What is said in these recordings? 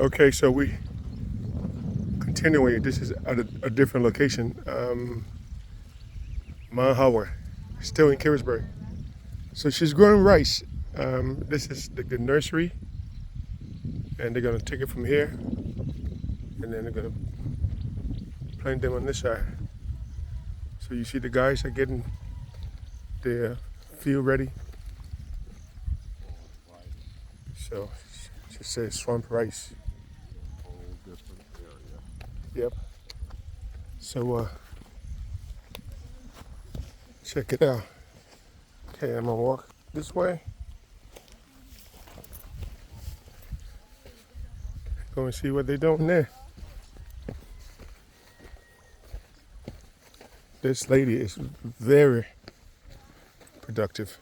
Okay, so we continuing. This is at a different location. Hawa, still in Careysburg. So she's growing rice. This is the nursery, and they're gonna take it from here, and then they're gonna plant them on this side. So you see the guys are getting the field ready. So she says swamp rice. Yep. So check it out. Okay, I'm gonna walk this way. Go and see what they're doing there. This lady is very productive,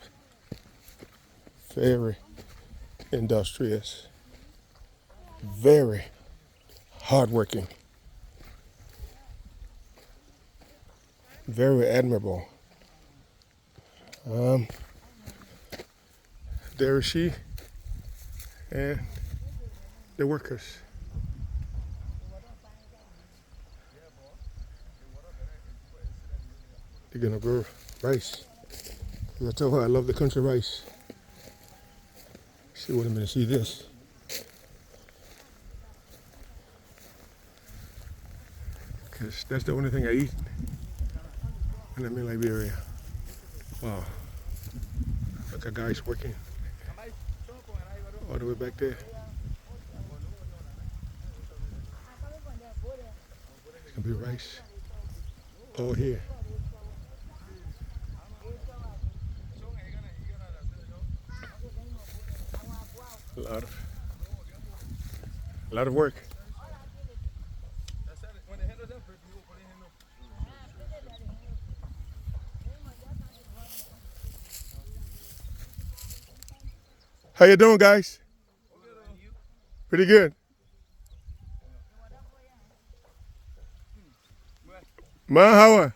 very industrious, very hardworking, very admirable. There is she and the workers. They're gonna grow rice. I told her I love the country rice. She wanted me to see this. Because that's the only thing I eat when I'm in Liberia. Wow. Look at guys working all the way back there. It's gonna be rice all here. A lot of work. How you doing, guys? Pretty good. Hawa,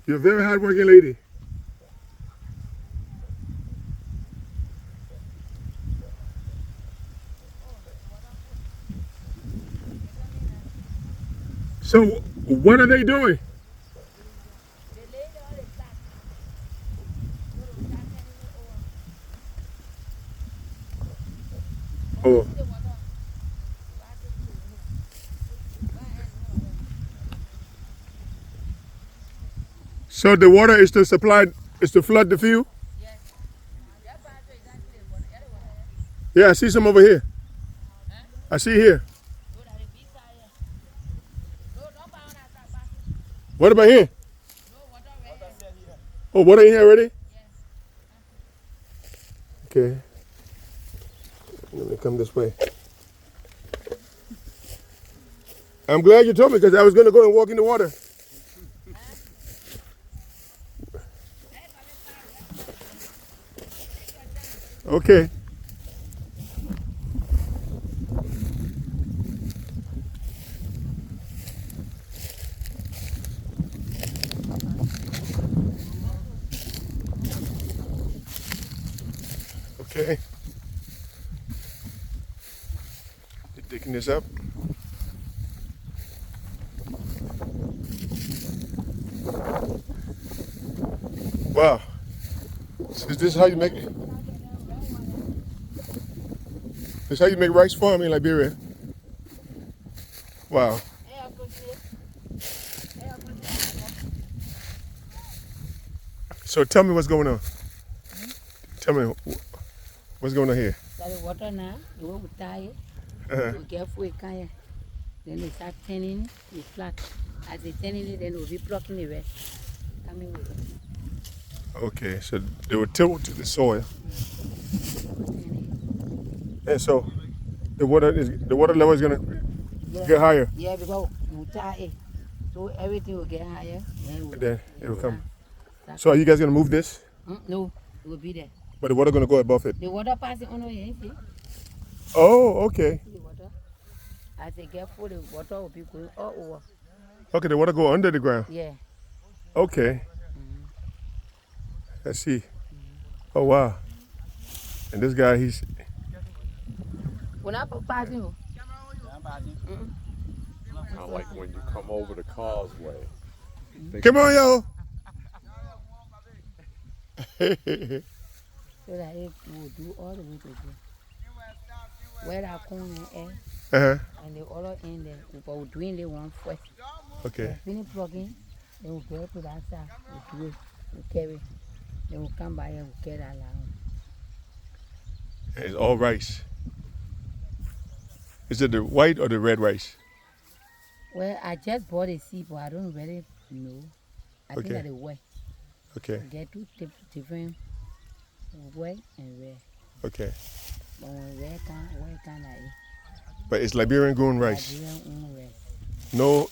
you're a very hardworking lady. So, what are they doing? Oh. So the water is to supply, is to flood the field? Yeah, I see some over here. I see here. What about here? Oh, water in here already? Okay. Let me come this way. I'm glad you told me because I was going to go and walk in the water. Okay. Okay. You're digging this up. Wow. So this is how you make it. This is how you make rice farm in Liberia. Wow. So tell me what's going on. Tell me what's going on here. The water now, you will tie it. You get full kind. Then they start turning it, it's flat. As they turning it, then we'll be blocking the rest. Coming with it. Okay, so they will tilt to the soil. And so the water level is gonna get higher. Yeah, because you tie it. So everything will get higher. And then it will come. So are you guys gonna move this? No, it will be there. But the water gonna go above it. The water passing on here, see? Oh, okay. The water. As they get full, the water will be going all over. Okay, the water go under the ground. Yeah. Okay. I see. Oh wow. And this guy, he's We're not passing. Kind of like when you come over the causeway. Come on, yo. So that it will do all the way to there. Where that corner is, Uh-huh. and the other end there, we're doing the one first. Okay. Finish plugging, then we'll go to that side, we'll do it, we'll carry. Then we'll come by and we'll carry that along. It's all rice. Is it the white or the red rice? Well, I just bought a seed, but I don't really know. I think Okay. that the white. Okay. Get two different white and red. Okay. But when red kind of But it's Liberian grown rice. Liberian rice.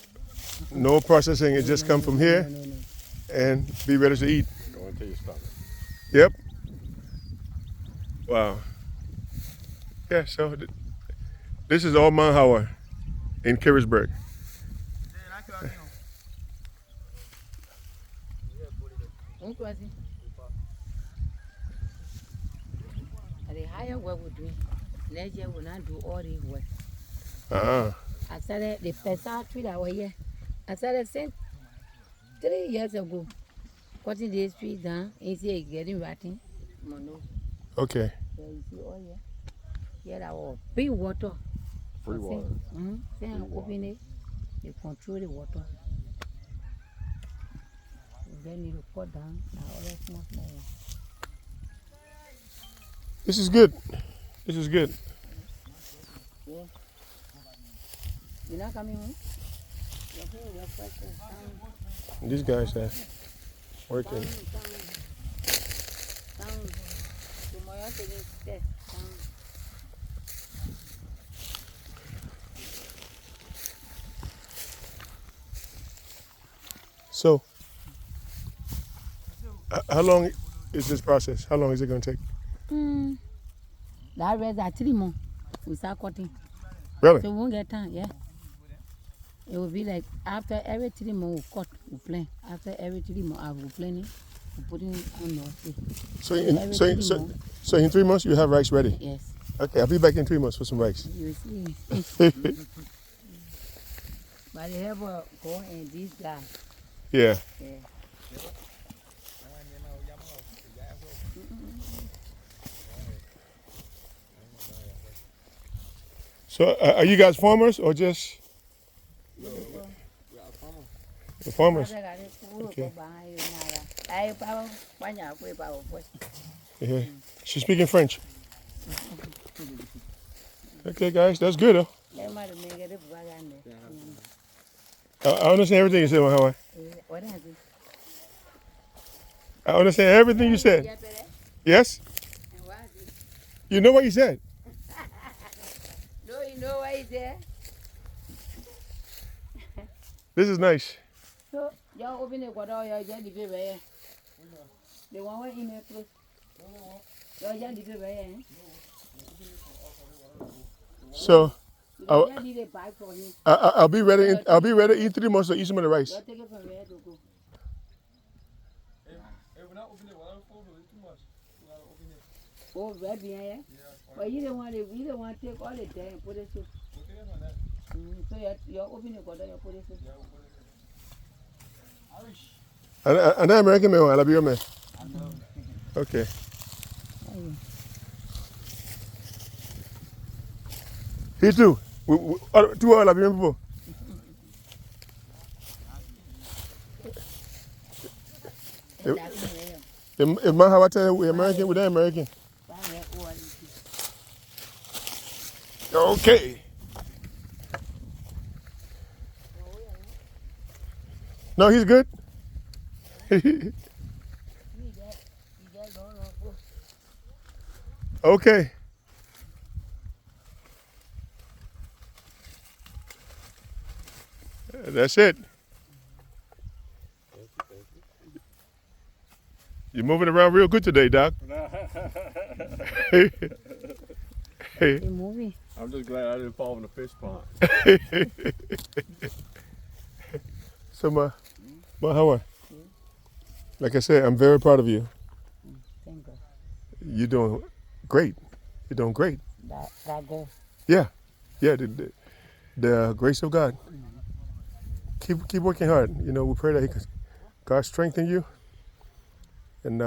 No processing. It just come from here No. and be ready to eat. Go into your stomach. Yep. Wow. Yeah. So this is all Mount Hawa in Careysburg. The higher work we're doing, next year we'll not do all the work. Uh-huh. I started the first tree that was here. I started saying 3 years ago, cutting this tree down, and see it getting rotten. Mono. Okay. Yeah, you see all here. Here that was big water. Free water. Then I open it, they control the water. And then you cut down all that small one. This is good. This is good. Yeah. You're not coming home? You're here, you're fresh. These guys are working. Down. Tomorrow, taking steps. Down. So, how long is this process? How long is it going to take? That rest at 3 months. We start cutting. Really? So we won't get time, yeah. It will be like after every 3 months we cut, we plant. After every 3 months, I will plant it. We put it on the So Every 3 months. so in 3 months you have rice ready? Yes. Okay, I'll be back in 3 months for some rice. You see. But they have a go and this guy. Yeah. Yeah. So are you guys farmers or just the farmers? Okay. Yeah. She's speaking French. Okay, guys, that's good, though. I understand everything you said, Hawa. What is it? I understand everything you said. Yes? And what is it? You know what you said? No, you know what is there? This is nice. So, y'all open the water, y'all just leave it right here. The one where email close. Y'all just leave it right here. So You just need a bag for him. I'll be ready. I'll be ready to eat 3 months to eat some of the rice. Y'all take it from where to go. Oh, right behind here? But you don't want to take all the time and put it so. So you're opening the water, you put it so. And I'm American man, I'll be your man. Okay. He too. Two all Liberian people. If my how I tell you we're American, we're American. Okay. No, he's good. Okay. That's it. You're moving around real good today, Doc. You're moving. I'm just glad I didn't fall in the fish pond. So, Hawa, like I said, I'm very proud of you. Thank God. You're doing great. You're doing great. That girl. Yeah, yeah. The grace of God. Keep working hard. You know, we pray that God strengthen you, and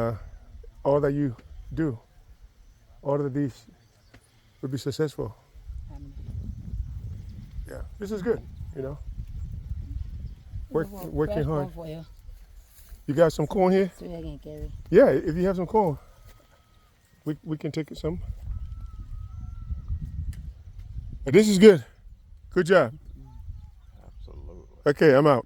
all that you do, all of these will be successful. Amen. Yeah, this is good. You know, working Fresh hard. corn for you, You got some corn here? so you can carry. Yeah, if you have some corn, we can take some. But this is good. Good job. Absolutely. Okay, I'm out.